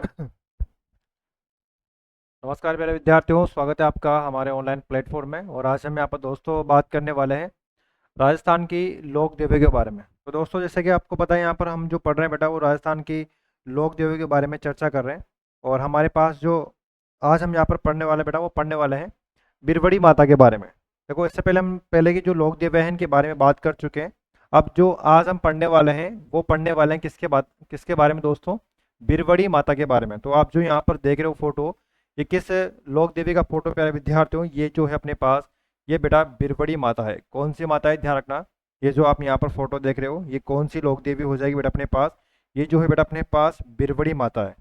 नमस्कार प्यारे विद्यार्थियों, स्वागत है आपका हमारे ऑनलाइन प्लेटफॉर्म में। और आज हम यहाँ पर दोस्तों बात करने वाले हैं राजस्थान की लोक देवी के बारे में। तो दोस्तों, जैसे कि आपको पता है, यहाँ पर हम जो पढ़ रहे हैं बेटा वो राजस्थान की लोक देवी के बारे में चर्चा कर रहे हैं। और हमारे पास जो आज हम यहाँ पर पढ़ने वाले बेटा वो पढ़ने वाले हैं बिरबड़ी माता के बारे में। देखो, इससे पहले हम पहले की जो लोक देवी हैं इनके बारे में बात कर चुके हैं। अब जो आज हम पढ़ने वाले हैं वो पढ़ने वाले हैं किसके बारे में दोस्तों? बिरबड़ी माता के बारे में। तो आप जो यहाँ पर देख रहे हो फोटो, ये किस लोक देवी का फोटो प्यारे विद्यार्थियों? ये जो है अपने पास, ये बेटा बिरबड़ी माता है। कौन सी माता है, ध्यान रखना। ये जो आप यहाँ पर फोटो देख रहे हो, ये कौन सी लोक देवी हो जाएगी बेटा अपने पास? ये जो है बेटा अपने पास बिरबड़ी माता है।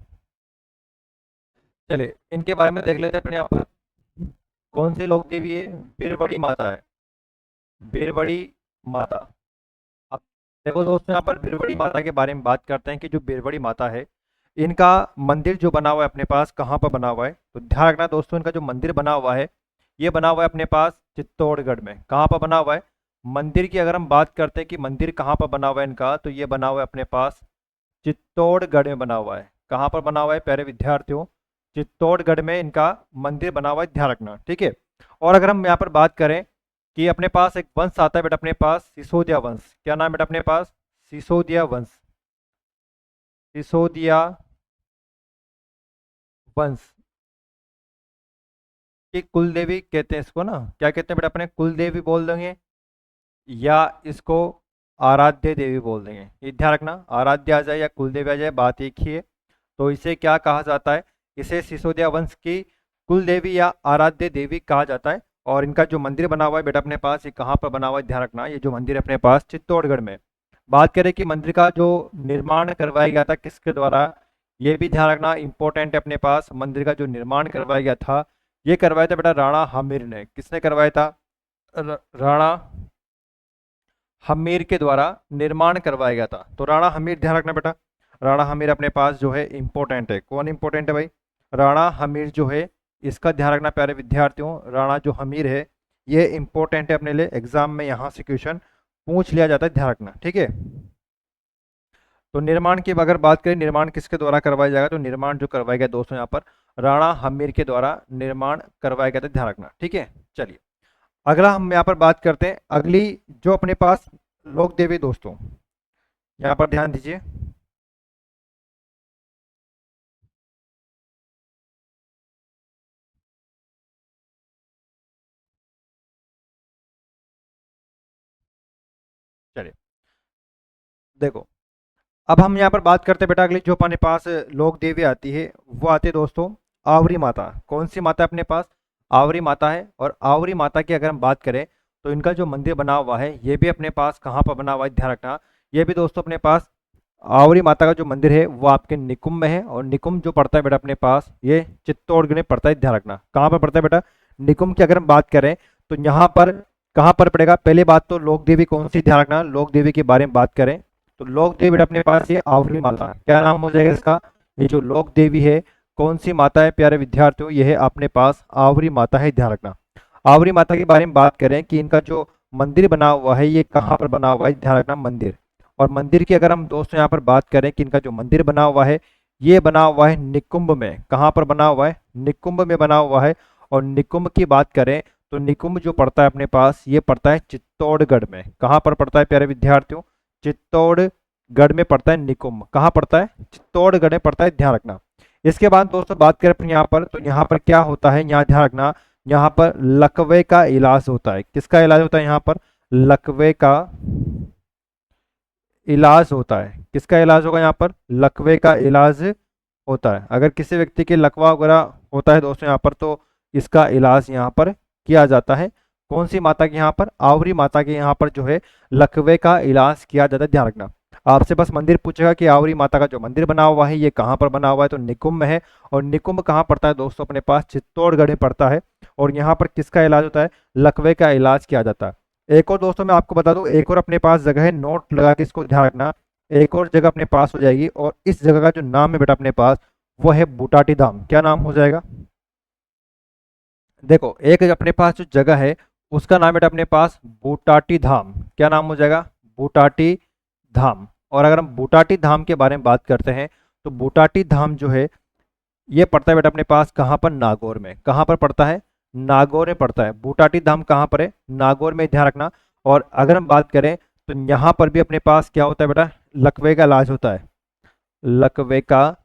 चलिए इनके बारे में देख लेते हैं अपने यहाँ पर। कौन सी लोक देवी है? बिरबड़ी माता है, बिरबड़ी माता। अब देखो दोस्तों, यहाँ पर बिरबड़ी माता के बारे में बात करते हैं कि जो बिरबड़ी माता है, इनका मंदिर जो बना हुआ है अपने पास, कहाँ पर बना हुआ है? तो ध्यान रखना दोस्तों, इनका जो मंदिर बना हुआ है ये बना हुआ है अपने पास चित्तौड़गढ़ में। कहाँ पर बना हुआ है मंदिर की? अगर हम बात करते हैं कि मंदिर कहाँ पर बना हुआ है इनका, तो ये बना हुआ है अपने पास चित्तौड़गढ़ में बना हुआ है। कहाँ पर बना हुआ है प्यारे विद्यार्थियों? चित्तौड़गढ़ में इनका मंदिर बना हुआ है, ध्यान रखना, ठीक है। और अगर हम यहाँ पर बात करें कि अपने पास एक वंश आता है बेटा अपने पास, सिसोदिया वंश। क्या नाम है बेटा अपने पास? सिसोदिया वंश, सिसोदिया वंश की कुल देवी कहते हैं इसको ना। क्या कहते हैं बेटा अपने? कुल देवी बोल देंगे या इसको आराध्य देवी बोल देंगे। ये ध्यान रखना, आराध्य आ जाए या कुल देवी आ जाए, बात एक ही है। तो इसे क्या कहा जाता है? इसे सिसोदिया वंश की कुल देवी या आराध्य देवी कहा जाता है। और इनका जो मंदिर बना हुआ है बेटा अपने पास, ये कहाँ पर बना हुआ है? ध्यान रखना, ये जो मंदिर है अपने पास चित्तौड़गढ़ में। बात करें कि मंदिर का जो निर्माण करवाया गया था किसके द्वारा, ये भी ध्यान रखना, इंपॉर्टेंट है अपने पास। मंदिर का जो निर्माण करवाया गया था, ये करवाया था बेटा राणा हमीर ने। किसने करवाया था? राणा हमीर के द्वारा निर्माण करवाया गया था। तो राणा हमीर, ध्यान रखना बेटा, राणा हमीर अपने पास जो है इंपॉर्टेंट है। कौन इंपॉर्टेंट है भाई? राणा हमीर जो है, इसका ध्यान रखना प्यारे विद्यार्थियों। राणा जो हमीर है ये इंपॉर्टेंट है अपने लिए, एग्जाम में यहाँ से क्वेश्चन पूछ लिया जाता है, ध्यान रखना, ठीक है। तो निर्माण की अगर बात करें, निर्माण किसके द्वारा करवाया जाएगा, तो निर्माण जो करवाया गया दोस्तों यहाँ पर राणा हमीर के द्वारा निर्माण करवाया गया था, ध्यान रखना, ठीक है। चलिए अगला हम यहाँ पर बात करते हैं, अगली जो अपने पास लोक देवी दोस्तों, यहाँ पर ध्यान दीजिए। चलिए देखो, अब हम यहाँ पर बात करते हैं बेटा, अगली जो अपने पास लोक देवी आती है वो आती है दोस्तों आवरी माता। कौन सी माता है अपने पास? आवरी माता है। और आवरी माता की अगर हम बात करें तो इनका जो मंदिर बना हुआ है ये भी अपने पास कहाँ पर बना हुआ है? ध्यान रखना, ये भी दोस्तों अपने पास आवरी माता का जो मंदिर है वो आपके निकुंभ में है। और निकुंभ जो पड़ता है बेटा अपने पास, ये चित्तौड़गढ़ में पड़ता है, ध्यान रखना। कहाँ पर पड़ता है बेटा? निकुंभ की अगर हम बात करें तो यहाँ पर कहाँ पर पड़ेगा? पहली बात तो लोक देवी कौन सी, ध्यान रखना, लोक देवी के बारे में बात करें तो लोक देवी बेटा अपने पास ये आवरी माता है। क्या नाम हो जाएगा इसका? ये जो लोक देवी है कौन सी माता है प्यारे विद्यार्थियों? ये है अपने पास आवरी माता है, ध्यान रखना। आवरी माता के बारे में बात करें कि इनका जो मंदिर बना हुआ है ये कहाँ पर बना हुआ है, ध्यान रखना, मंदिर। और मंदिर की अगर हम दोस्तों यहाँ पर बात करें कि इनका जो मंदिर बना हुआ है ये बना हुआ है निकुंभ में। कहाँ पर बना हुआ है? निकुंभ में बना हुआ है। और निकुंभ की बात करें तो निकुंभ जो पड़ता है अपने पास, ये पड़ता है चित्तौड़गढ़ में। कहाँ पर पड़ता है प्यारे विद्यार्थियों? चित्तौड़गढ़ में पड़ता है निकुंभ। कहाँ पड़ता है? चित्तौड़गढ़ में पड़ता है, ध्यान रखना। इसके बाद दोस्तों बात करें अपने यहाँ पर, तो यहाँ पर क्या होता है, यहाँ ध्यान रखना, यहाँ पर लकवे का इलाज होता है। किसका इलाज होता है यहाँ पर? लकवे का इलाज होता है। किसका इलाज होगा यहाँ पर? लकवे का इलाज होता है। अगर किसी व्यक्ति के लकवा वगैरह होता है दोस्तों यहाँ पर, तो इसका इलाज यहाँ पर किया जाता है। कौन सी माता के यहाँ पर? आवरी माता के यहाँ पर जो है लकवे का इलाज किया जाता है, ध्यान रखना। आपसे बस मंदिर पूछेगा कि आवरी माता का जो मंदिर बना हुआ है ये कहाँ पर बना हुआ है, तो निकुंभ में है। और निकुंभ कहाँ पड़ता है दोस्तों? अपने पास चित्तौड़गढ़ में पड़ता है। और यहाँ पर किसका इलाज होता है? लकवे का इलाज किया जाता है। एक और दोस्तों मैं आपको बता दूं, एक और अपने पास जगह है, नोट लगा के इसको ध्यान रखना। एक और जगह अपने पास हो जाएगी और इस जगह का जो नाम है बेटा अपने पास वो है बुटाटी धाम। क्या नाम हो जाएगा? देखो, एक अपने पास जो जगह है उसका नाम बेटा अपने पास बुटाटी धाम। क्या नाम हो जाएगा? बुटाटी धाम। और अगर हम बुटाटी धाम के बारे में बात करते हैं तो बुटाटी धाम जो है ये पड़ता है बेटा अपने पास कहाँ पर, नागौर में। कहाँ पर पड़ता है, नागौर में पड़ता है। बूटाटी धाम कहाँ पर है, नागौर में, ध्यान रखना। और अगर हम बात करें तो यहाँ पर भी अपने पास क्या होता है बेटा, लकवे का इलाज होता है। लकवे का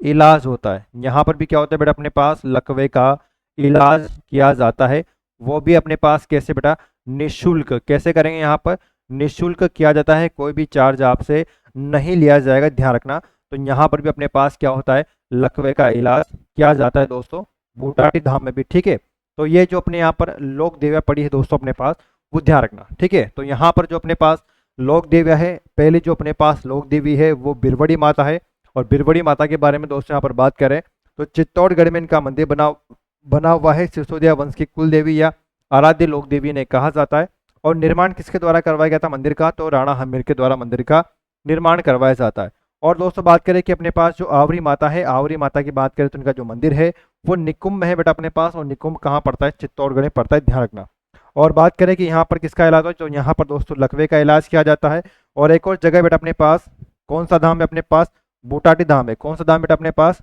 इलाज होता है। यहाँ पर भी क्या होता है बेटा अपने पास, लकवे का इलाज किया जाता है। वो भी अपने पास कैसे बेटा, निशुल्क। कैसे करेंगे यहाँ पर, निशुल्क किया जाता है, कोई भी चार्ज आपसे नहीं लिया जाएगा, ध्यान रखना। तो यहाँ पर भी अपने पास क्या होता है, लकवे का इलाज किया जाता है दोस्तों, बूटाटी धाम में भी, ठीक है। तो ये जो अपने यहाँ पर लोक देविया पड़ी है दोस्तों अपने पास, वो ध्यान रखना, ठीक है। तो यहाँ पर जो अपने पास लोक देविया है, पहले जो अपने पास लोक देवी है वो बिरबड़ी माता है। और बिरबड़ी माता के बारे में दोस्तों यहाँ पर बात करें तो चित्तौड़गढ़ में इनका मंदिर बना हुआ है। सिसोदिया वंश की कुल देवी या आराध्य लोक देवी ने कहा जाता है। और निर्माण किसके द्वारा करवाया गया था मंदिर का, तो राणा हम्मीर के द्वारा मंदिर का निर्माण करवाया जाता है। और दोस्तों बात करें कि अपने पास जो आवरी माता है, आवरी माता की बात करें तो इनका जो मंदिर है वो निकुंभ में है बेटा अपने पास। और निकुंभ कहाँ पड़ता है, चित्तौड़गढ़ में पड़ता है, ध्यान रखना। और बात करें कि यहाँ पर किसका इलाज हो, तो यहाँ पर दोस्तों लकवे का इलाज किया जाता है। और एक और जगह बेटा अपने पास, कौन सा धाम है अपने पास, बूटाटी धाम है। कौन सा धाम बेटा अपने पास,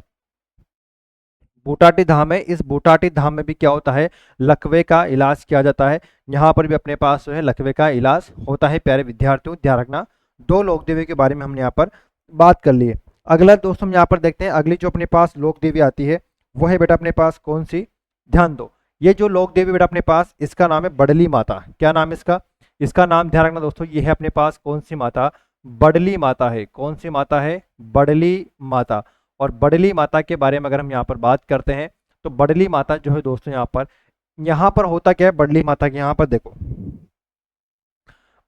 बूटाटी धाम है। इस बूटाटी धाम में भी क्या होता है, लकवे का इलाज किया जाता है। यहाँ पर भी अपने पास जो है लकवे का इलाज होता है। प्यारे विद्यार्थियों ध्यान रखना, दो लोक देवी के बारे में हमने यहाँ पर बात कर ली है। अगला दोस्तों हम यहाँ पर देखते हैं, अगली जो अपने पास लोक देवी आती है वो है बेटा अपने पास कौन सी, ध्यान दो। ये जो लोक देवी बेटा अपने पास, इसका नाम है बडली माता। क्या नाम है इसका, इसका नाम ध्यान रखना दोस्तों, ये है अपने पास कौन सी माता, बडली माता है। कौन सी माता है, बडली माता। और बडली माता के बारे में अगर हम यहाँ पर बात करते हैं तो बडली माता जो है दोस्तों यहाँ पर होता क्या है, बडली माता के यहाँ पर देखो,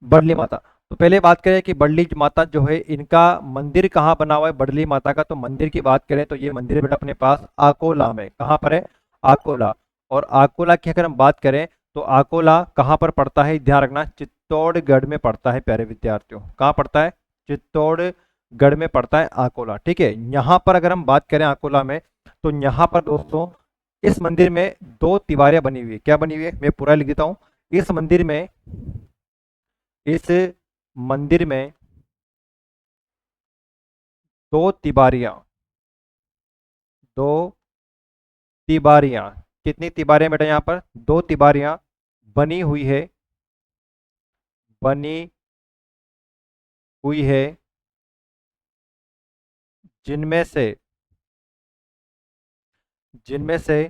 बडली माता। तो पहले बात करें कि बडली माता जो है इनका मंदिर कहाँ बना हुआ है, बडली माता का। तो मंदिर की बात करें तो ये मंदिर बेटा अपने पास आकोला में। कहाँ पर है, आकोला। और आकोला की अगर हम बात करें तो आकोला कहाँ पर पड़ता है, ध्यान रखना, चित्तौड़गढ़ में पड़ता है प्यारे विद्यार्थियों। कहाँ पड़ता है, चित्तौड़गढ़ में पड़ता है आकोला, ठीक है। यहाँ पर अगर हम बात करें आकोला में, तो यहाँ पर दोस्तों इस मंदिर में दो दीवारें बनी हुई है। क्या बनी हुई है, मैं पूरा लिख देता हूँ। इस मंदिर में, इस मंदिर में दो तिबारियां, दो तिबारियां, कितनी तिबारियां बेटा यहाँ पर, दो तिबारियां बनी हुई है, बनी हुई है, जिनमें से, जिनमें से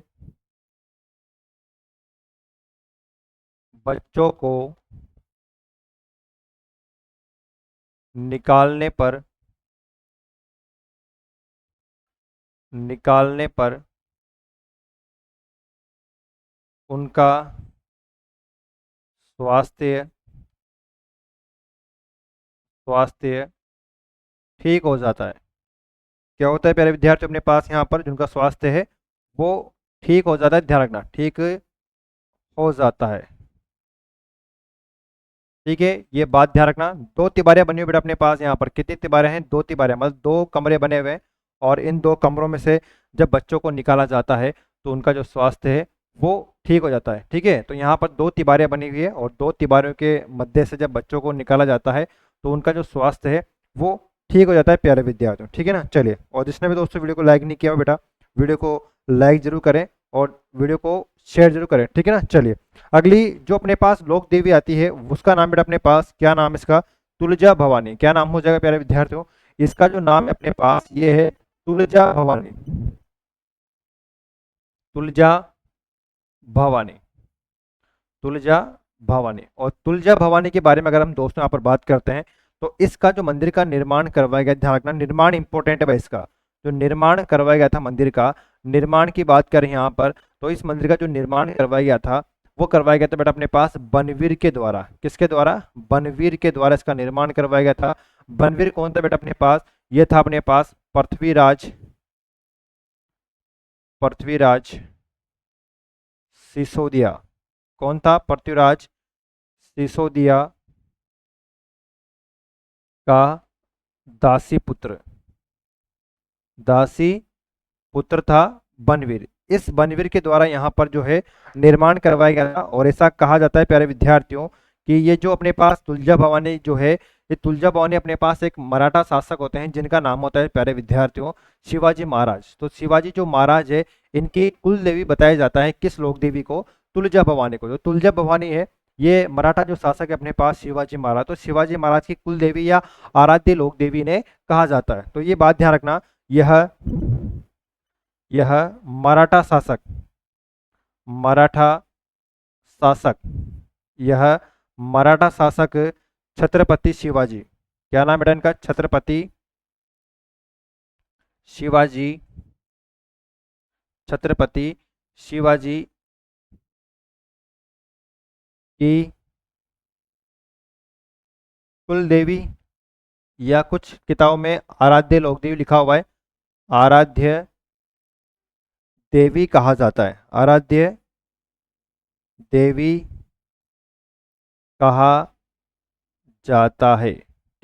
बच्चों को निकालने पर, निकालने पर उनका स्वास्थ्य, स्वास्थ्य ठीक हो जाता है। क्या होता है प्यारे विद्यार्थी अपने पास यहाँ पर, जिनका स्वास्थ्य है वो ठीक हो जाता है, ध्यान रखना, ठीक हो जाता है, ठीक है। ये बात ध्यान रखना। दो तिबारियां बनी हुई बेटा अपने पास, यहाँ पर कितनी तिबारियां हैं, दो तिबारियां, मतलब दो कमरे बने हुए हैं। और इन दो कमरों में से जब बच्चों को निकाला जाता है तो उनका जो स्वास्थ्य है वो ठीक हो जाता है, ठीक है। तो यहाँ पर दो तिबारियां बनी हुई है और दो तिबारियों के मध्य से जब बच्चों को निकाला जाता है तो उनका जो स्वास्थ्य है वो ठीक हो जाता है प्यारे विद्यार्थियों, ठीक है ना। चलिए, और जिसने भी दोस्तों वीडियो को लाइक नहीं किया हो बेटा, वीडियो को लाइक जरूर करें और वीडियो को शेयर जरूर करें, ठीक है ना। चलिए, अगली जो अपने पास लोक देवी आती है उसका नाम बेटा अपने पास, क्या नाम इसका, तुलजा भवानी। क्या नाम हो जाएगा प्यारे विद्यार्थियों, इसका जो नाम है अपने पास ये है तुलजा भवानी, तुलजा भवानी, तुलजा भवानी। और तुलजा भवानी के बारे में अगर हम दोस्तों यहाँ पर बात करते हैं तो इसका जो मंदिर का निर्माण करवाया गया, ध्यान रखना निर्माण इंपॉर्टेंट है भाई, इसका जो निर्माण करवाया गया था मंदिर का, निर्माण की बात करें यहाँ पर तो इस मंदिर का जो निर्माण करवाया गया था वो करवाया गया था बेटा अपने पास बनवीर के द्वारा। किसके द्वारा, बनवीर के द्वारा इसका निर्माण करवाया गया था। बनवीर कौन था बेटा अपने पास, ये था अपने पास पृथ्वीराज, पृथ्वीराज सिसोदिया। कौन था, पृथ्वीराज सिसोदिया का दासी पुत्र, दासी पुत्र था बनवीर। इस बनवीर के द्वारा यहाँ पर जो है निर्माण करवाया गया था। और ऐसा कहा जाता है प्यारे विद्यार्थियों कि ये जो अपने पास तुलजा भवानी जो है ये तुलजा भवानी अपने पास एक मराठा शासक होते हैं जिनका नाम होता है प्यारे विद्यार्थियों शिवाजी महाराज। तो शिवाजी जो महाराज है इनकी कुल देवी बताया जाता है किस लोक देवी को, तुलजा भवानी को। जो तुलजा भवानी है ये मराठा जो शासक है अपने पास शिवाजी महाराज, तो शिवाजी महाराज की कुल देवी या आराध्य लोक देवी ने कहा जाता है। तो ये बात ध्यान रखना, यह मराठा शासक, मराठा शासक, यह मराठा शासक छत्रपति शिवाजी, क्या नाम बेटा इनका, छत्रपति शिवाजी, छत्रपति शिवाजी की कुल देवी या कुछ किताबों में आराध्य लोक देवी लिखा हुआ है, आराध्य देवी कहा जाता है, आराध्य देवी कहा जाता है।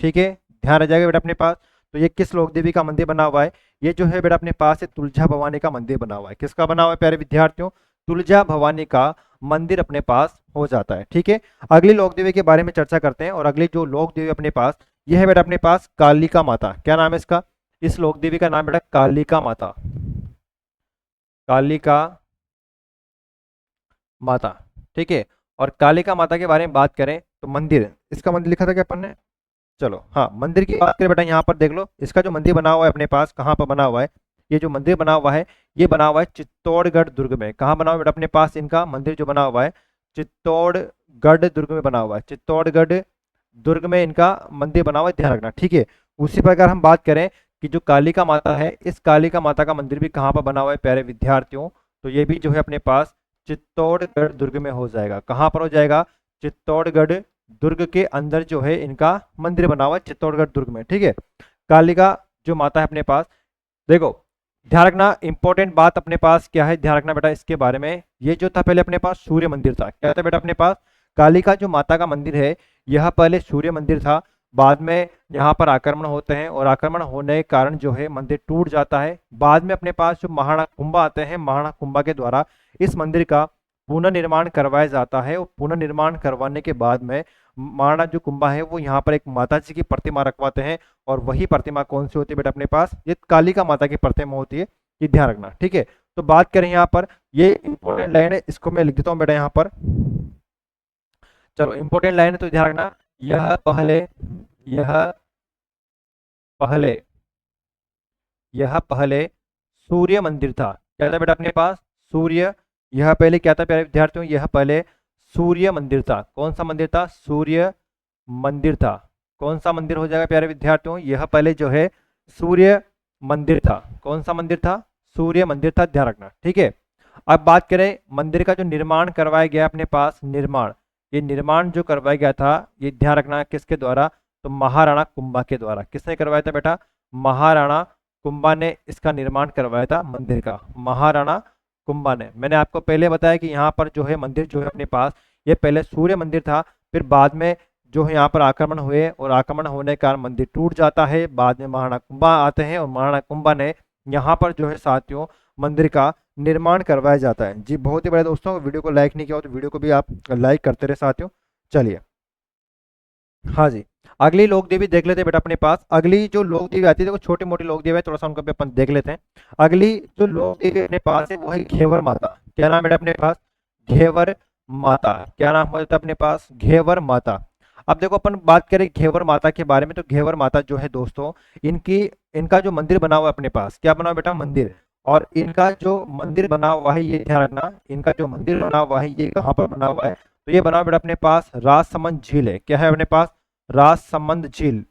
ठीक है, ध्यान रह जाएगा बेटा अपने पास। तो ये किस लोक देवी का मंदिर बना हुआ है, ये जो है बेटा अपने पास है तुलजा भवानी का मंदिर बना हुआ है। किसका बना हुआ है प्यारे विद्यार्थियों, तुलजा भवानी का मंदिर अपने पास हो जाता है। ठीक है, अगली लोक देवी के बारे में चर्चा करते हैं। और अगली जो लोक देवी अपने पास, यह है बेटा अपने पास कालिका माता। क्या नाम है इसका, इस लोक देवी का नाम बेटा कालिका माता, कालिका माता। ठीक है, और कालिका माता के बारे में बात करें तो मंदिर, इसका मंदिर लिखा था क्या अपन ने, चलो हाँ मंदिर की बात करें बेटा, यहाँ पर देख लो इसका जो मंदिर बना हुआ है अपने पास, कहाँ पर बना हुआ है, ये जो मंदिर बना हुआ है ये बना हुआ है चित्तौड़गढ़ दुर्ग में। कहाँ बना हुआ है बेटा अपने पास, इनका मंदिर जो बना हुआ है चित्तौड़गढ़ दुर्ग में बना हुआ है, चित्तौड़गढ़ दुर्ग में इनका मंदिर बना हुआ है, ध्यान रखना। ठीक है, उसी प्रकार हम बात करें कि जो कालिका माता है, इस कालिका माता का मंदिर भी कहाँ पर बना हुआ है प्यारे विद्यार्थियों, तो ये भी जो है अपने पास चित्तौड़गढ़ दुर्ग में हो जाएगा। कहाँ पर हो जाएगा, चित्तौड़गढ़ दुर्ग के अंदर जो है इनका मंदिर बना हुआ है चित्तौड़गढ़ दुर्ग में। ठीक है, कालिका जो माता है अपने पास, देखो ध्यान रखना इंपॉर्टेंट बात अपने पास क्या है, ध्यान रखना बेटा इसके बारे में। ये जो था पहले अपने पास सूर्य मंदिर था, क्या था बेटा अपने पास, कालिका जो माता का मंदिर है यह पहले सूर्य मंदिर था, बाद में यहाँ पर आक्रमण होते हैं और आक्रमण होने के कारण जो है मंदिर टूट जाता है। बाद में अपने पास जो महाराणा कुंभा आते हैं, महाराणा कुंभा के द्वारा इस मंदिर का पुनर्निर्माण करवाया जाता है। और पुनर्निर्माण करवाने के बाद में महाराणा जो कुंभा है वो यहाँ पर एक माता जी की प्रतिमा रखवाते हैं, और वही प्रतिमा कौन सी होती है बेटा अपने पास, ये कालिका माता की प्रतिमा होती है, ये ध्यान रखना। ठीक है, तो बात करें यहाँ पर, ये इंपॉर्टेंट लाइन है, इसको मैं लिख देता हूँ बेटा यहाँ पर, चलो इंपॉर्टेंट लाइन है तो ध्यान रखना, यह पहले, यह पहले, यह पहले सूर्य मंदिर था। क्या था बेटा अपने पास, सूर्य, यह पहले क्या था प्यारे विद्यार्थियों, यह पहले सूर्य मंदिर था। कौन सा मंदिर था, सूर्य मंदिर था। कौन सा मंदिर हो जाएगा प्यारे विद्यार्थियों, यह पहले जो है सूर्य मंदिर था। कौन सा मंदिर था, सूर्य मंदिर था, ध्यान रखना। ठीक है, अब बात करें मंदिर का जो निर्माण करवाया गया अपने पास, निर्माण, ये निर्माण जो करवाया गया था ये ध्यान रखना किसके द्वारा, तो महाराणा कुंभा के द्वारा। किसने करवाया था बेटा, महाराणा कुंभा ने इसका निर्माण करवाया था मंदिर का, महाराणा कुंभा ने। मैंने आपको पहले बताया कि यहाँ पर जो है मंदिर जो है अपने पास ये पहले सूर्य मंदिर था, फिर बाद में जो है यहाँ पर आक्रमण हुए और आक्रमण होने के कारण मंदिर टूट जाता है। बाद में महाराणा कुंभा आते हैं और महाराणा कुंभा ने यहाँ पर जो है साथियों मंदिर का निर्माण करवाया जाता है। जी बहुत ही बड़े दोस्तों, वीडियो को लाइक नहीं किया हो तो वीडियो को भी आप लाइक करते रहे साथियों। चलिए हाँ जी, अगली लोक देवी देख लेते हैं बेटा अपने पास। अगली जो लोक देवी आती है, देखो छोटी मोटी लोक देवी है, थोड़ा सा उनको भी अपन देख लेते हैं। अगली जो लोक देवी अपने पास है वो है घेवर माता। क्या नाम बेटा अपने पास, घेवर माता। क्या नाम हो जाता है अपने पास, घेवर माता। अब देखो अपन बात करें घेवर माता के बारे में, तो घेवर माता जो है दोस्तों इनकी, इनका जो मंदिर बना हुआ है अपने पास, क्या बना हुआ बेटा, मंदिर। और इनका जो मंदिर बना हुआ है ये ध्यान रखना, इनका जो मंदिर बना हुआ है ये कहाँ पर बना हुआ है, तो ये बना हुआ बेटा अपने पास राजसमंद झील है। क्या है अपने पास, राजसमंद झील,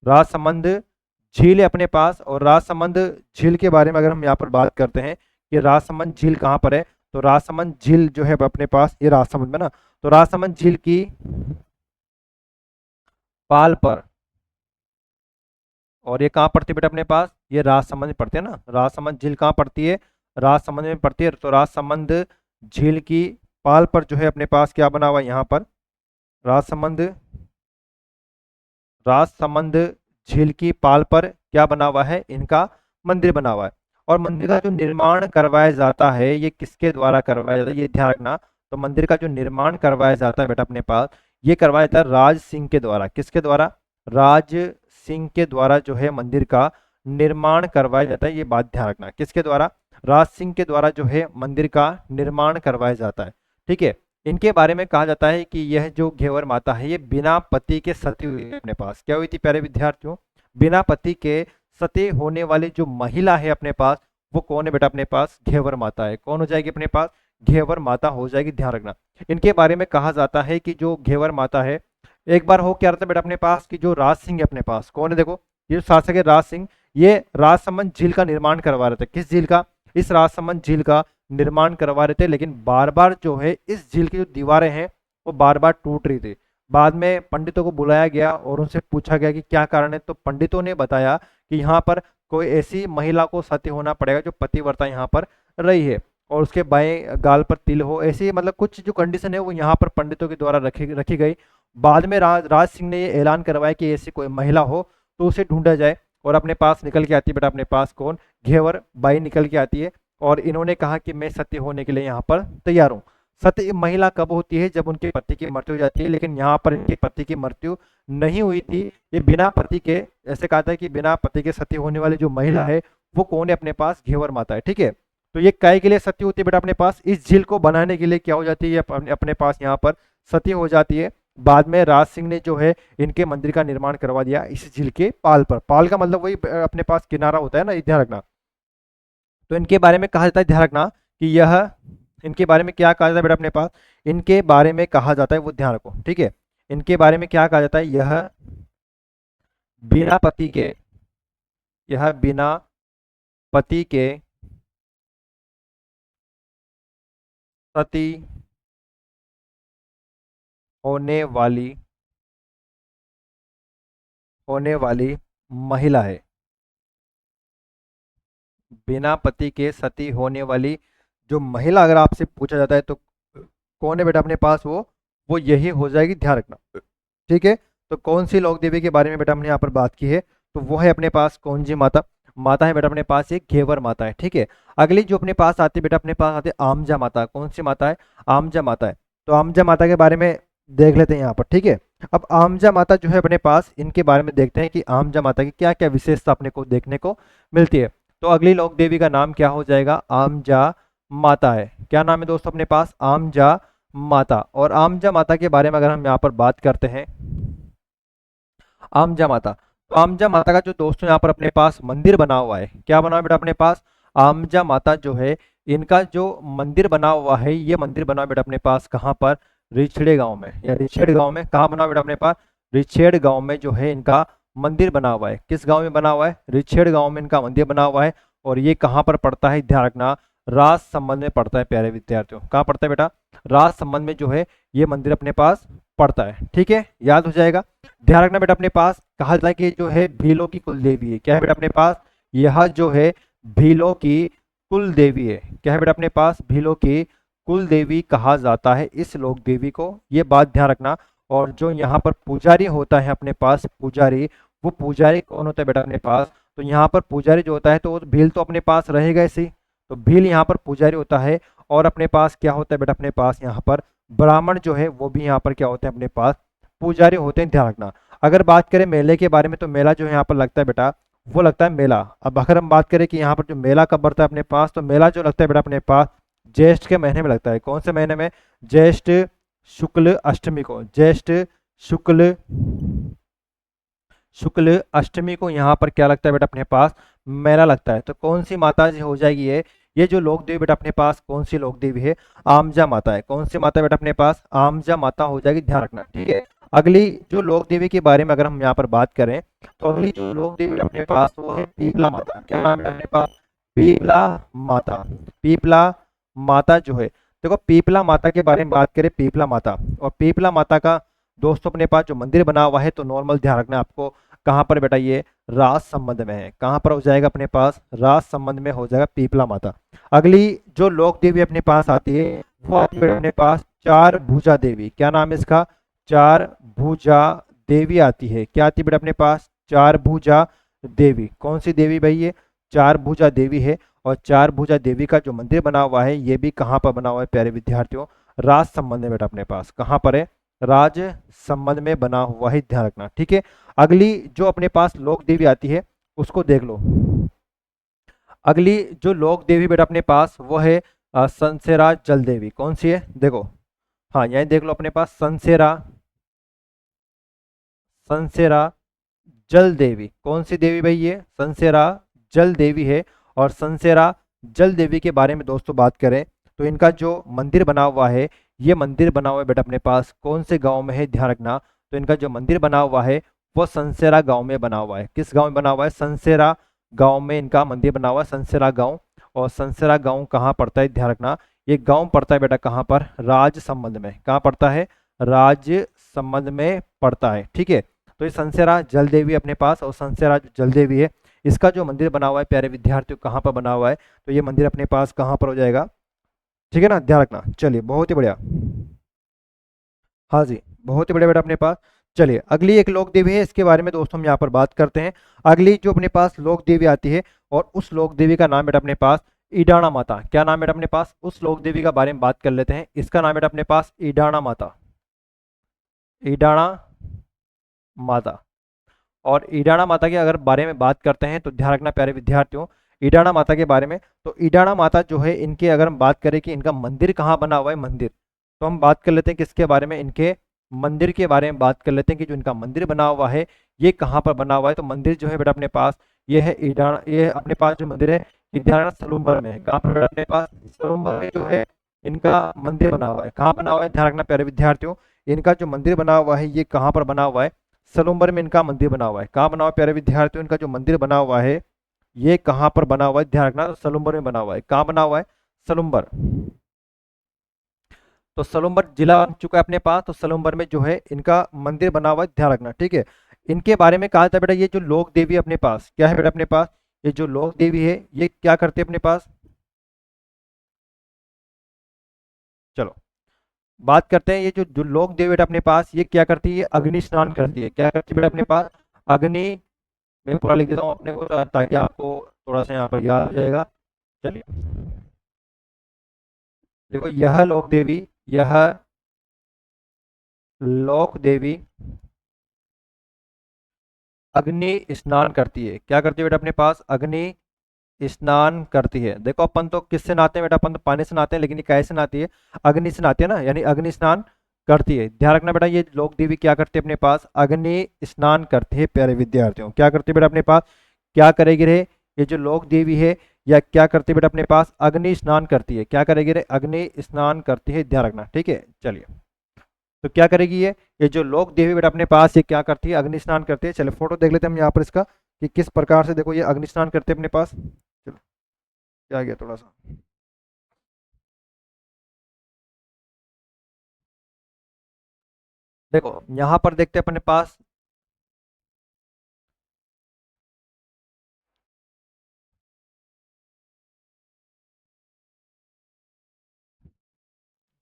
राजसमंद झील है अपने पास। और राजसमंद झील के बारे में अगर हम यहाँ पर बात करते हैं कि राजसमंद झील कहाँ पर है, तो राजसमंद झील जो है अपने पास ये राजसमंद में ना, तो राजसमंद झील की पाल पर, और ये कहाँ पड़ती है बेटा अपने पास, ये राजसमंद में पड़ती है ना। राजसमंद झील कहाँ पड़ती है, राजसमंद में पड़ती है। तो राजसमंद झील की पाल पर जो है अपने पास क्या बना हुआ है यहाँ पर, राजसमंद, राजसमंद झील की पाल पर क्या बना हुआ है, इनका मंदिर बना हुआ है। और मंदिर का जो निर्माण करवाया जाता है ये किसके द्वारा करवाया जाता है, ये ध्यान रखना। तो मंदिर का जो निर्माण करवाया जाता है बेटा अपने पास, ये करवाया जाता है राज सिंह के द्वारा। किसके द्वारा? राज सिंह के द्वारा जो है मंदिर का निर्माण करवाया जाता है। ये बात ध्यान रखना, किसके द्वारा? राज सिंह के द्वारा जो है मंदिर का निर्माण करवाया जाता है। ठीक है। इनके बारे में कहा जाता है कि यह जो घेवर माता है ये बिना पति के सती हुई है अपने पास। क्या हुई थी प्यारे विद्यार्थियों? बिना पति के सती होने वाली जो महिला है अपने पास, वो कौन है बेटा? अपने पास घेवर माता है। कौन हो जाएगी अपने पास? घेवर माता हो जाएगी, ध्यान रखना। इनके बारे में कहा जाता है कि जो घेवर माता है, एक बार हो क्या रहता है बेटा अपने पास कि जो राज सिंह है अपने पास, कौन है? देखो ये जो शासक है राज सिंह, ये राजसमंद झील का निर्माण करवा रहे थे। किस झील का? इस राजसमंद झील का निर्माण करवा रहे थे, लेकिन बार बार जो है इस झील की जो दीवारें हैं वो बार बार टूट रही थी। बाद में पंडितों को बुलाया गया और उनसे पूछा गया कि क्या कारण है, तो पंडितों ने बताया कि यहाँ पर कोई ऐसी महिला को सती होना पड़ेगा जो पतिव्रता यहाँ पर रही है और उसके बाएं गाल पर तिल हो, ऐसी मतलब कुछ जो कंडीशन है वो यहाँ पर पंडितों के द्वारा रखी गई। बाद में राज सिंह ने ये ऐलान करवाया कि ऐसी कोई महिला हो तो उसे ढूंढा जाए, और अपने पास निकल के आती है बेटा अपने पास कौन? घेवर बाई निकल के आती है, और इन्होंने कहा कि मैं सती होने के लिए यहाँ पर तैयार हूँ। सती महिला कब होती है? जब उनके पति की मृत्यु हो जाती है, लेकिन यहाँ पर इनके पति की मृत्यु नहीं हुई थी। ये बिना पति के, ऐसे कहा था कि बिना पति के सती होने वाली जो महिला है वो कौन है? अपने पास घेवर माता है। ठीक है। तो ये काय के लिए सती होती है बेटा अपने पास? इस झील को बनाने के लिए क्या हो जाती है? अपने पास यहाँ पर सती हो जाती है। बाद में राज सिंह ने जो है इनके मंदिर का निर्माण करवा दिया इस झील के पाल पर। पाल का मतलब वही अपने पास किनारा होता है ना, ये ध्यान रखना। तो इनके बारे में कहा जाता है, ध्यान रखना कि यह, इनके बारे में क्या कहा जाता है बेटा अपने पास? इनके बारे में कहा जाता है, वो ध्यान रखो। ठीक है। इनके बारे में क्या कहा जाता है? यह बिना पति के, यह बिना पति के सती होने वाली महिला है। बिना पति के सती होने वाली जो महिला अगर आपसे पूछा जाता है तो कौन है बेटा अपने पास? वो यही हो जाएगी, ध्यान रखना। ठीक है। तो कौन सी लोक देवी के बारे में बेटा हमने यहाँ पर बात की है? तो वो है अपने पास कौन सी माता? माता है बेटा अपने पास एक घेवर माता है। ठीक है। अगली जो अपने पास आती है बेटा, अपने पास आती है आमजा माता। कौन सी माता है? आमजा माता है। तो आमजा माता के बारे में देख लेते हैं यहाँ पर। ठीक है। अब आमजा माता जो है अपने पास, इनके बारे में देखते हैं कि आमजा माता की क्या क्या विशेषता अपने को देखने को मिलती है। तो अगली लोक देवी का नाम क्या हो जाएगा? आमजा माता है। क्या नाम है दोस्तों अपने पास? आमजा माता। और आमजा माता के बारे में अगर हम यहाँ पर बात करते हैं, आमजा माता, तो आमजा माता का जो दोस्तों यहाँ पर अपने पास मंदिर बना हुआ है, क्या बना हुआ है बेटा अपने पास? आमजा माता जो है इनका जो मंदिर बना हुआ है, ये मंदिर बना हुआ है बेटा अपने पास कहाँ पर? रिछेड़ गांव में, या रिछेड़ गांव में। कहाँ बना हुआ है बेटा अपने पास? रिछेड़ गांव में जो है इनका मंदिर बना हुआ है। किस गांव में बना हुआ है? रिछेड़ गांव में इनका मंदिर बना हुआ है। और ये कहाँ पर पड़ता है? ध्यान रखना, राजसमंद में पड़ता है प्यारे विद्यार्थियों। कहाँ पड़ता है बेटा? राजसमंद में जो है ये मंदिर अपने पास पड़ता है। ठीक है, याद हो जाएगा। ध्यान रखना बेटा अपने पास कहा जाता है कि जो है भीलों की कुल देवी है। क्या है बेटा अपने पास? यह जो है भीलों की कुल देवी है। क्या है बेटा अपने पास? भीलों की कुल देवी कहा जाता है इस लोक देवी को, ये बात ध्यान रखना। और जो यहाँ पर पुजारी होता है अपने पास, पुजारी, वो पुजारी कौन होता है बेटा अपने पास? तो यहाँ पर पुजारी जो होता है, तो भील तो अपने पास रहेगा इसी, तो भील यहाँ पर पुजारी होता है। और अपने पास क्या होता है बेटा अपने पास? यहाँ पर ब्राह्मण जो है वो भी यहाँ पर क्या होते हैं अपने पास? पुजारी होते हैं, ध्यान रखना। अगर बात करें मेले के बारे में, तो मेला जो यहाँ पर लगता है बेटा, वो लगता है मेला। अब अगर हम बात करें कि यहाँ पर जो मेला कब बढ़ता है अपने पास, तो मेला जो लगता है बेटा अपने पास ज्येष्ठ के महीने में लगता है। कौन से महीने में? ज्येष्ठ शुक्ल अष्टमी को। ज्येष्ठ शुक्ल अष्टमी को यहाँ पर क्या लगता है बेटा अपने पास? मेला लगता है। तो कौन सी माता जी हो जाएगी ये जो लोक देवी बेटा अपने पास कौन सी लोक देवी है? आमजा माता है। कौन सी माता बेटा अपने पास? आमजा माता हो जाएगी, ध्यान रखना। ठीक है। अगली जो लोक देवी के बारे में अगर हम यहाँ पर बात करें, तो अगली जो लोक देवी अपने पास वो है पीपला माता। क्या नाम है अपने पास? पीपला माता। पीपला माता जो है, देखो पीपला माता के बारे में बात करें, पीपला माता, और पीपला माता का दोस्तों अपने पास जो मंदिर बना हुआ है, तो नॉर्मल ध्यान रखना आपको कहाँ पर बेटा? ये राजसमंद में है। कहाँ पर हो जाएगा अपने पास? राजसमंद में हो जाएगा पीपला माता। अगली जो लोक देवी अपने पास आती है, वो आती है अपने पास चार भुजा देवी। क्या नाम है इसका? चार भुजा देवी आती है। क्या आती है बेटा अपने पास? चार भुजा देवी। कौन सी देवी भाई? ये चार भुजा देवी है। और चार भुजा देवी का जो मंदिर बना हुआ है, ये भी कहाँ पर बना हुआ है प्यारे विद्यार्थियों? राजसमंद में बेटा अपने पास। कहाँ पर है? राज संबंध में बना हुआ है, ध्यान रखना, ठीक है। अगली जो अपने पास लोक देवी आती है उसको देख लो। अगली जो लोक देवी बेटा अपने पास वो है संसेरा जल देवी। कौन सी है देखो, हाँ यही देख लो अपने पास संसेरा, संसेरा जल देवी। कौन सी देवी भाई, ये संसेरा जल देवी है। और संसेरा जल देवी के बारे में दोस्तों बात करें तो इनका जो मंदिर बना हुआ है, ये मंदिर बना हुआ है बेटा अपने पास कौन से गांव में है, ध्यान रखना। तो इनका जो मंदिर बना हुआ है वो संसेरा गांव में बना हुआ है। किस गांव में बना हुआ है, संसेरा गांव में इनका मंदिर बना हुआ है, संसेरा गांव। और संसेरा गांव कहाँ पड़ता है, ध्यान रखना, ये गांव पड़ता है बेटा कहाँ पर, राज संबंध में। कहाँ पड़ता है, राज संबंध में पड़ता है, ठीक है। तो ये संसेरा जल देवी अपने पास, और संसेरा जो जल देवी है इसका जो मंदिर बना हुआ है प्यारे विद्यार्थियों कहाँ पर बना हुआ है, तो ये मंदिर अपने पास कहाँ पर हो जाएगा, ठीक है ना, ध्यान रखना। चलिए बहुत ही बढ़िया, हाँ जी बहुत ही बढ़िया बेटा अपने पास। चलिए अगली एक लोक देवी है, इसके बारे में दोस्तों हम यहाँ पर बात करते हैं। अगली जो अपने पास लोक देवी आती है, और उस लोक देवी का नाम बेटा अपने पास ईडाणा माता। क्या नाम बेटा अपने पास, उस लोक देवी का बारे में बात कर लेते हैं। इसका नाम बेटा अपने पास ईडाणा माता, ईडाणा माता। और ईडाणा माता के अगर बारे में बात करते हैं तो ध्यान रखना प्यारे विद्यार्थियों, ईडाणा माता के बारे में, तो ईडाणा माता जो है इनके अगर हम बात करें कि इनका मंदिर कहाँ बना हुआ है, मंदिर, तो हम बात कर लेते हैं किसके बारे में, इनके मंदिर के बारे में बात कर लेते हैं कि जो इनका मंदिर बना हुआ है ये कहाँ पर बना हुआ है। तो मंदिर जो है बेटा अपने पास ये है ईडाणा, ये अपने पास जो मंदिर है ईडाणा सलूम्बर में है। कहाँ पर बेटा अपने पास, सलूम्बर में जो है इनका मंदिर बना हुआ है। कहाँ बना हुआ है, ध्यान रखना प्यारे विद्यार्थियों, इनका जो मंदिर बना हुआ है ये कहाँ पर बना हुआ है, सलूम्बर में इनका मंदिर बना हुआ है। कहाँ बना हुआ है प्यारे विद्यार्थियों, इनका जो मंदिर बना हुआ है ये कहाँ पर बना हुआ है, ध्यान रखना, तो सलूम्बर में बना हुआ है। कहाँ बना हुआ है, सलूम्बर। तो सलूम्बर जिला बन चुका है अपने पास, तो सलूम्बर में जो है इनका मंदिर बना हुआ है, ध्यान रखना, ठीक है। इनके बारे में कहा था बेटा, ये जो लोक देवी अपने पास क्या है बेटा अपने पास, ये जो लोक देवी है ये क्या करते हैं अपने पास, चलो बात करते हैं। ये जो जो लोक देवी बेटा अपने पास ये क्या करती है, अग्नि स्नान करती है। क्या करती है बेटा अपने पास, अग्नि, मैं पूरा लिख देता हूँ अपने को ताकि आपको थोड़ा सा यहाँ पर याद हो जाएगा। चलिए देखो, यह लोक देवी, यह लोक देवी अग्नि स्नान करती है। क्या करती है बेटा अपने पास, अग्नि स्नान करती है। देखो अपन तो किससे नहाते हैं बेटा, अपन तो पानी से नहाते हैं, लेकिन ये कैसे नहाती है, अग्नि से नहाती है ना, यानी अग्नि स्नान करती है। ध्यान रखना बेटा, ये लोक देवी क्या करती है अपने पास, अग्नि स्नान करती है प्यारे विद्यार्थियों। क्या करती है बेटा अपने पास, क्या करेगी रे, ये जो लोक देवी है या क्या करती है बेटा अपने पास, अग्नि स्नान करती है। क्या करेगी रे, अग्नि स्नान करती है, ध्यान रखना, ठीक है। चलिए तो क्या करेगी ये जो लोक देवी बेटा अपने पास ये क्या करती है, अग्नि स्नान करती है। चलिए फोटो देख लेते हैं हम यहाँ पर इसका कि किस प्रकार से देखो ये अग्नि स्नान करते हैं अपने पास। चलो क्या गया थोड़ा सा, देखो यहाँ पर देखते हैं अपने पास,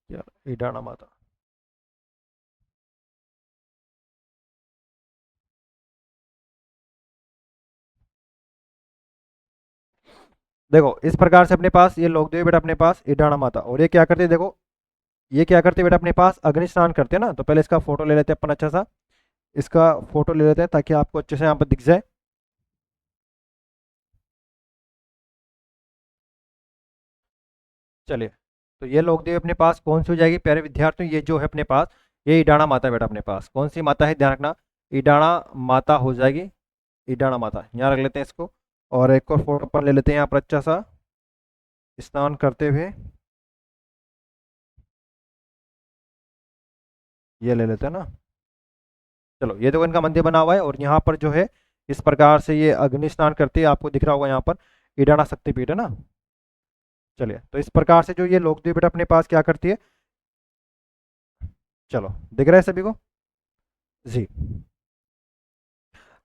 यार ईडाणा माता, देखो इस प्रकार से अपने पास ये लोक देवी बेटा अपने पास ईडाणा माता, और ये क्या करते हैं देखो, ये क्या करते हैं बेटा अपने पास अग्नि स्नान करते हैं ना। तो पहले इसका फोटो ले लेते हैं अपन अच्छा सा, इसका फोटो ले लेते हैं ताकि आपको अच्छे से यहाँ पर दिख जाए। चलिए तो ये लोक देवी अपने पास कौन सी हो जाएगी प्यारे विद्यार्थियों, ये जो है अपने पास ये ईडाणा माता है बेटा अपने पास। कौन सी माता है, ध्यान रखना, ईडाणा माता हो जाएगी, ईडाणा माता यहाँ रख लेते हैं इसको। और एक और फोटो पर ले लेते हैं यहाँ पर अच्छा सा स्नान करते हुए, ये ले लेते हैं ना। चलो ये देखो इनका मंदिर बना हुआ है, और यहाँ पर जो है इस प्रकार से ये अग्नि स्नान करती है, आपको दिख रहा होगा यहाँ पर ईडाणा शक्तिपीठ है ना। चलिए तो इस प्रकार से जो ये लोक देवी बेटा अपने पास क्या करती है, चलो दिख रहा है सभी को जी।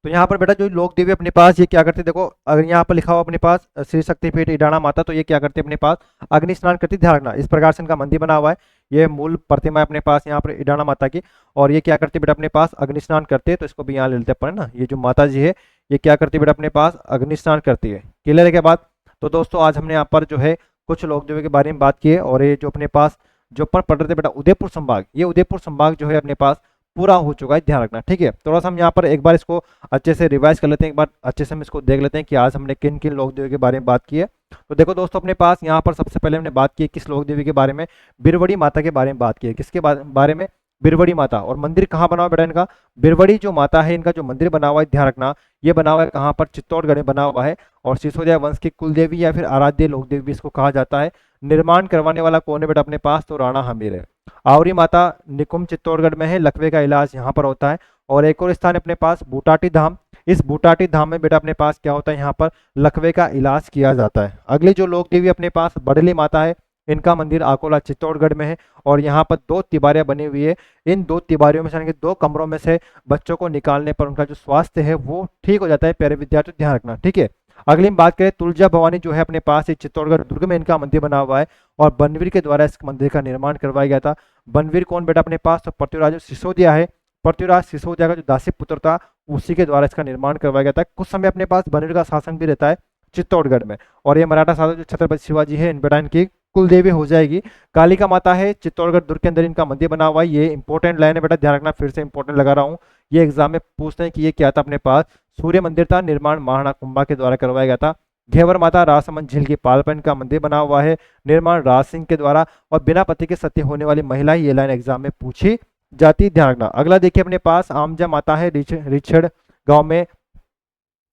तो यहाँ पर बेटा जो लोक देवी अपने पास ये क्या करते हैं, देखो अगर यहाँ पर लिखा हुआ अपने पास श्री शक्तिपीठ ईडाणा माता, तो ये क्या करते हैं अपने पास अग्नि स्नान करती है। ध्यान रखना इस प्रकार से इनका मंदिर बना हुआ है, ये मूल प्रतिमा है अपने पास यहाँ पर ईडाणा माता की। और ये क्या करती है बेटा अपने पास अग्नि स्नान करते हैं, तो इसको भी यहाँ ले लेते हैं अपन ना। ये जो माता जी है ये क्या करती है बेटा अपने पास अग्नि स्नान करती है। क्लियर है के बाद, तो दोस्तों आज हमने यहाँ पर जो है कुछ लोक देवी के बारे में बात की है, और ये जो अपने पास जो अपन पढ़ रहे थे बेटा उदयपुर संभाग, ये उदयपुर संभाग जो है अपने पास पूरा हो चुका है, ध्यान रखना। ठीक है, थोड़ा सा हम यहाँ पर एक बार इसको अच्छे से रिवाइज कर लेते हैं, एक बार अच्छे से हम इसको देख लेते हैं कि आज हमने किन किन लोक देवी के बारे में बात की है। तो देखो दोस्तों, अपने पास यहाँ पर सबसे पहले हमने बात की किस लोक देवी के बारे में, बिरवड़ी माता के बारे में बात की है। किसके बारे में? बिरवड़ी माता। और मंदिर कहाँ बना हुआ बेटा इनका? बिरवड़ी जो माता है इनका जो मंदिर बना हुआ है, ध्यान रखना, ये बना हुआ है कहाँ पर? चित्तौड़गढ़ में बना हुआ है। और सिसोदिया वंश की कुल देवी या फिर आराध्य लोक देवी भी इसको कहा जाता है। निर्माण करवाने वाला कौन है बेटा अपने पास? तो राणा हमीर है। आवरी माता निकुंभ चित्तौड़गढ़ में है, लकवे का इलाज यहाँ पर होता है। और एक और स्थान अपने पास बूटाटी धाम, इस बूटाटी धाम में बेटा अपने पास क्या होता है? यहाँ पर लकवे का इलाज किया जाता है। अगली जो लोक देवी अपने पास बड़ली माता है, इनका मंदिर अकोला चित्तौड़गढ़ में है। और यहाँ पर 2 तिबारियां बनी हुई है। इन 2 तिबारियों में से यानी कि 2 कमरों में से बच्चों को निकालने पर उनका जो स्वास्थ्य है वो ठीक हो जाता है। प्यारे विद्यार्थी ध्यान रखना, ठीक है। अगली हम बात करें तुलजा भवानी जो है अपने पास, चित्तौड़गढ़ दुर्ग में इनका मंदिर बना हुआ है। और बनवीर के द्वारा इस मंदिर का निर्माण करवाया गया था। बनवीर कौन बेटा अपने पास? तो पृथ्वीराज सिसोदिया है। पृथ्वीराज सिसोदिया का जो दासी पुत्र था उसी के द्वारा इसका निर्माण करवाया गया था। कुछ समय अपने पास बनवीर का शासन भी रहता है चित्तौड़गढ़ में। और ये मराठा शासक जो छत्रपति शिवाजी है, इन बेटा इनकी कुल देवी हो जाएगी। कालिका माता है, चित्तौड़गढ़ दुर्ग के अंदर इनका मंदिर बना हुआ है। ये इंपॉर्टेंट लाइन है बेटा, ध्यान रखना, फिर से इंपॉर्टेंट लगा रहा हूँ। ये एग्जाम में पूछते हैं कि ये क्या था अपने पास? सूर्य मंदिर था, निर्माण महाराणा कुंभा के द्वारा करवाया गया था। घेवर माता राजसमंद झील की पाल पर इनका मंदिर बना हुआ है, निर्माण राज सिंह के द्वारा। और बिना पति के सती होने वाली महिला, ये लाइन एग्जाम में पूछी जाती है, ध्यान रखना। अगला देखिए अपने पास आमजा माता है, रिछड़ गांव में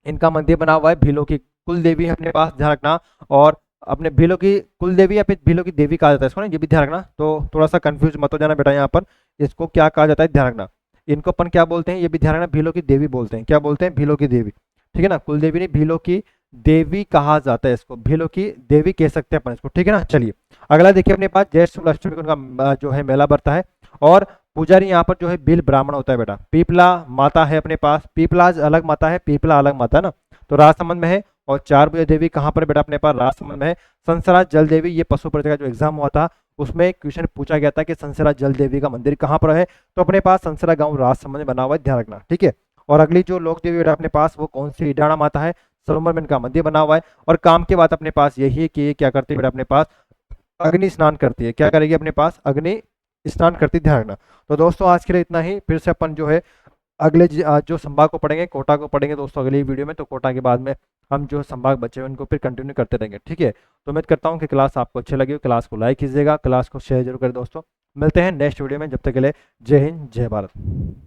इनका मंदिर बना हुआ है। भीलों की कुल देवी है अपने पास, ध्यान रखना। और अपने भीलों की कुल देवी या फिर भीलों की देवी कहा जाता है इसको ना, ये भी ध्यान रखना। तो थोड़ा सा कंफ्यूज मत हो जाना बेटा, यहाँ पर इसको क्या कहा जाता है ध्यान रखना। इनको अपन क्या बोलते हैं? ये भी ध्यान रखना, भीलों की देवी बोलते हैं। क्या बोलते हैं? भीलों की देवी, ठीक है ना। कुल देवी नहीं, भीलों की देवी कहा जाता है इसको, भीलों की देवी कह सकते हैं अपन इसको, ठीक है ना। चलिए अगला देखिए अपने पास ज्येष्ठ शुक्ल अष्टमी को उनका जो है मेला बढ़ता है। और पुजारी यहाँ पर जो है बिल ब्राह्मण होता है बेटा। पीपला माता है अपने पास, पीपला अलग माता है, पीपला अलग माता है ना, तो राजसमंद में है। और 4 भुजा देवी कहाँ पर बेटा अपने पास? राजसमंद में है। संसराज जल देवी, ये पशु परिचय का जो एग्जाम हुआ था उसमें क्वेश्चन पूछा गया था कि संसराज जल देवी का मंदिर कहाँ पर है, तो अपने पास संसरा गांव राजसमंद में बना हुआ है, ध्यान रखना, ठीक है। और अगली जो लोक देवी बेटा अपने पास वो कौन सी? इडाणा माता है, सरोवर में इनका मंदिर बना हुआ है। और काम की बात अपने पास यही है कि ये क्या करती है बेटा अपने पास? अग्नि स्नान करती है। क्या करेगी अपने पास? अग्नि स्नान करती, ध्यान रखना। तो दोस्तों आज के लिए इतना ही। फिर से अपन जो है अगले जो संभाग को पढ़ेंगे, कोटा को पढ़ेंगे दोस्तों अगली वीडियो में। तो कोटा के बाद में हम जो संभाग बचे हैं उनको फिर कंटिन्यू करते रहेंगे, ठीक है। तो उम्मीद करता हूँ कि क्लास आपको अच्छी लगी हो। क्लास को लाइक कीजिएगा, क्लास को शेयर जरूर करें दोस्तों। मिलते हैं नेक्स्ट वीडियो में, जब तक के लिए जय हिंद जय भारत।